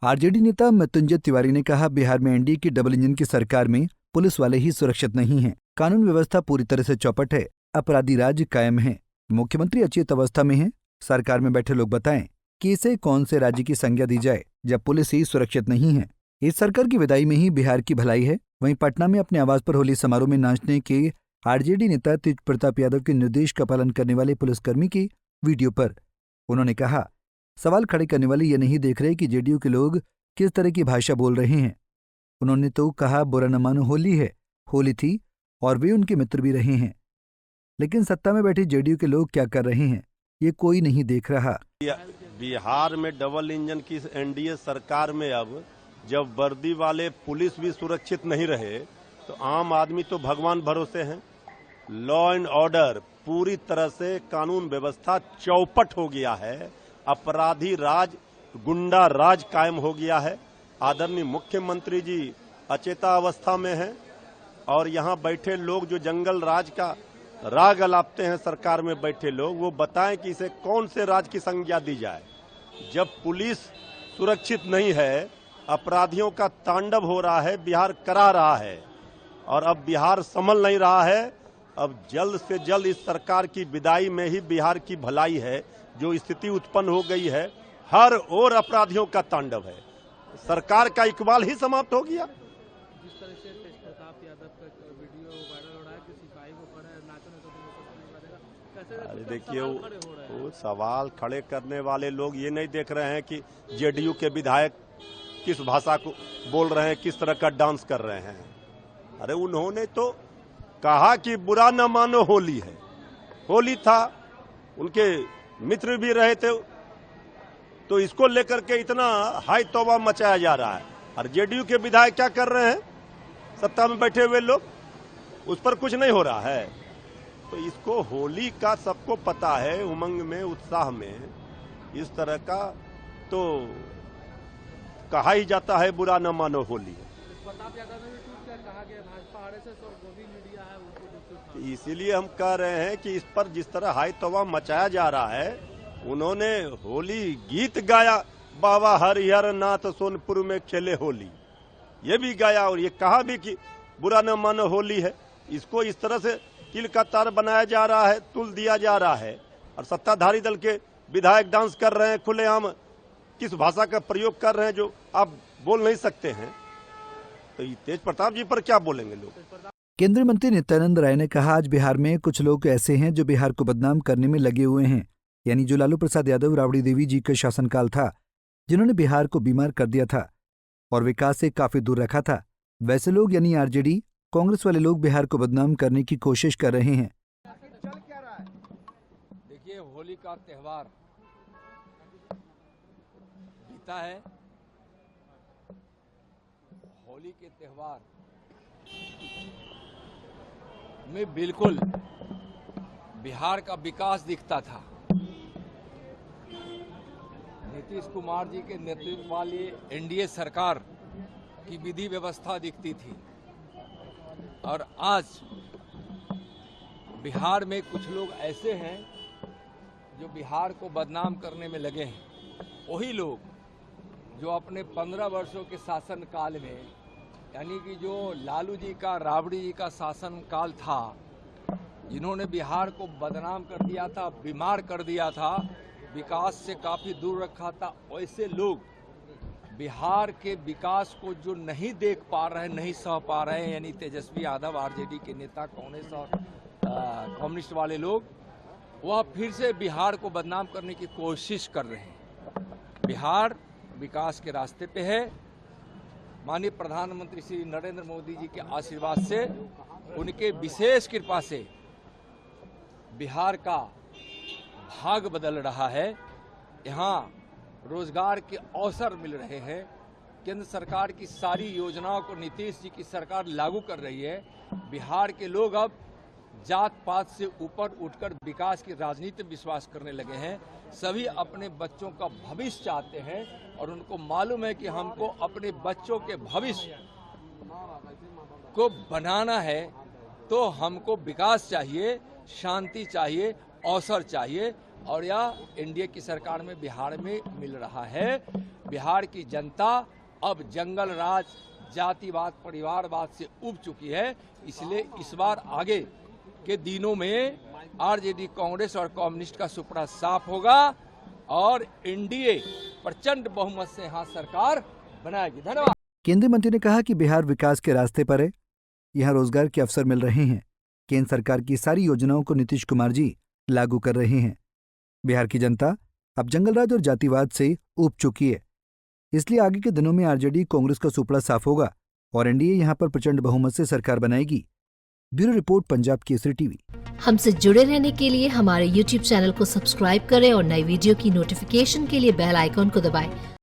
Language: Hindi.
आरजेडी नेता मृत्युंजय तिवारी ने कहा, बिहार में एनडीए की डबल इंजन की सरकार में पुलिस वाले ही सुरक्षित नहीं हैं। कानून व्यवस्था पूरी तरह से चौपट है, अपराधी राज कायम है। मुख्यमंत्री अचेत अवस्था में हैं। सरकार में बैठे लोग बताएं कि इसे कौन से राज्य की संज्ञा दी जाए जब पुलिस ही सुरक्षित नहीं है। इस सरकार की विदाई में ही बिहार की भलाई है। वहीं पटना में अपने आवास पर होली समारोह में नाचने के आरजेडी नेता तेज प्रताप यादव के निर्देश का पालन करने वाले पुलिसकर्मी की वीडियो पर उन्होंने कहा, सवाल खड़े करने वाले ये नहीं देख रहे कि जेडीयू के लोग किस तरह की भाषा बोल रहे हैं। उन्होंने तो कहा, बुरा न मानो होली है, होली थी और वे उनके मित्र भी रहे हैं, लेकिन सत्ता में बैठे जेडीयू के लोग क्या कर रहे हैं ये कोई नहीं देख रहा। बिहार में डबल इंजन की एनडीए सरकार में अब जब वर्दी वाले पुलिस भी सुरक्षित नहीं रहे तो आम आदमी तो भगवान भरोसे हैं। लॉ एंड ऑर्डर पूरी तरह से कानून व्यवस्था चौपट हो गया है। अपराधी राज, गुंडा राज कायम हो गया है। आदरणीय मुख्यमंत्री जी अचेतावस्था में हैं और यहाँ बैठे लोग जो जंगल राज का राग अलापते हैं, सरकार में बैठे लोग, वो बताएं कि इसे कौन से राज की संज्ञा दी जाए। जब पुलिस सुरक्षित नहीं है, अपराधियों का तांडव हो रहा है, बिहार करा रहा है और अब बिहार संभल नहीं रहा है। अब जल्द से जल्द इस सरकार की विदाई में ही बिहार की भलाई है। जो स्थिति उत्पन्न हो गई है, हर ओर अपराधियों का तांडव है, सरकार का इकबाल ही समाप्त हो गया। जिस तरह से तेज प्रताप यादव का वीडियो वायरल हो रहा है कि सिपाही को खड़े नाचने तो अरे देखिए, वो सवाल खड़े करने वाले लोग ये नहीं देख रहे हैं कि जेडीयू के विधायक किस भाषा को बोल रहे हैं, किस तरह का डांस कर रहे हैं। अरे उन्होंने तो कहा कि बुरा न मानो होली है, होली था, उनके मित्र भी रहे थे, तो इसको लेकर के इतना हाई तौबा मचाया जा रहा है। और जेडीयू के विधायक क्या कर रहे हैं, सत्ता में बैठे हुए लोग, उस पर कुछ नहीं हो रहा है। तो इसको होली का सबको पता है, उमंग में उत्साह में इस तरह का तो कहा ही जाता है बुरा न मानो होली। इसीलिए हम कह रहे हैं कि इस पर जिस तरह हाई तौबा मचाया जा रहा है, उन्होंने होली गीत गाया, बाबा हरिहर नाथ सोनपुर में खेले होली, ये भी गाया और ये कहा भी कि बुरा न मानो होली है। इसको इस तरह से तिल का तार बनाया जा रहा है, तुल दिया जा रहा है और सत्ताधारी दल के विधायक डांस कर रहे हैं खुलेआम, किस भाषा का प्रयोग कर रहे हैं जो आप बोल नहीं सकते हैं। तो ये तेज प्रताप जी पर क्या बोलेंगे लोग। केंद्रीय मंत्री नित्यानंद राय ने कहा, आज बिहार में कुछ लोग ऐसे हैं जो बिहार को बदनाम करने में लगे हुए हैं, यानी जो लालू प्रसाद यादव, राबड़ी देवी जी का शासनकाल था, जिन्होंने बिहार को बीमार कर दिया था और विकास से काफी दूर रखा था। वैसे लोग यानी आरजेडी, कांग्रेस वाले लोग बिहार को बदनाम करने की कोशिश कर रहे हैं। देखिए, होली का त्योहार बीता है। होली के त्योहार में बिल्कुल बिहार का विकास दिखता था। नीतीश कुमार जी के नेतृत्व वाली एनडीए सरकार की विधि व्यवस्था दिखती थी और आज बिहार में कुछ लोग ऐसे हैं जो बिहार को बदनाम करने में लगे हैं। वही लोग जो अपने 15 वर्षों के शासन काल में, यानी कि जो लालू जी का, राबड़ी जी का शासन काल था, जिन्होंने बिहार को बदनाम कर दिया था, बीमार कर दिया था, विकास से काफ़ी दूर रखा था, वैसे लोग बिहार के विकास को जो नहीं देख पा रहे हैं, नहीं सह पा रहे हैं, यानी तेजस्वी यादव, आरजेडी के नेता, कांग्रेस और कम्युनिस्ट वाले लोग, वह फिर से बिहार को बदनाम करने की कोशिश कर रहे हैं। बिहार विकास के रास्ते पे है। माननीय प्रधानमंत्री श्री नरेंद्र मोदी जी के आशीर्वाद से, उनके विशेष कृपा से बिहार का भाग बदल रहा है। यहाँ रोजगार के अवसर मिल रहे हैं। केंद्र सरकार की सारी योजनाओं को नीतीश जी की सरकार लागू कर रही है। बिहार के लोग अब जात पात से ऊपर उठकर विकास की राजनीति में विश्वास करने लगे हैं। सभी अपने बच्चों का भविष्य चाहते हैं और उनको मालूम है कि हमको अपने बच्चों के भविष्य को बनाना है, तो हमको विकास चाहिए, शांति चाहिए, अवसर चाहिए और यह एनडीए की सरकार में बिहार में मिल रहा है। बिहार की जनता अब जंगल राज, जातिवाद, परिवारवाद से उब चुकी है। इसलिए इस बार आगे के दिनों में आरजेडी, कांग्रेस और कम्युनिस्ट का सुपड़ा साफ होगा और एनडीए प्रचंड बहुमत से यहाँ सरकार बनाएगी। धन्यवाद। केंद्रीय मंत्री ने कहा कि बिहार विकास के रास्ते पर है, यहाँ रोजगार के अवसर मिल रहे हैं। केंद्र सरकार की सारी योजनाओं को नीतीश कुमार जी लागू कर रहे हैं। बिहार की जनता अब जंगलराज और जातिवाद से ऊब चुकी है, इसलिए आगे के दिनों में आरजेडी, कांग्रेस का सुपड़ा साफ होगा और एनडीए यहां पर प्रचंड बहुमत से सरकार बनाएगी। Bureau report, Punjab Kesari TV. हमसे जुड़े रहने के लिए हमारे YouTube चैनल को सब्सक्राइब करें और नई वीडियो की नोटिफिकेशन के लिए बेल आइकॉन को दबाएं।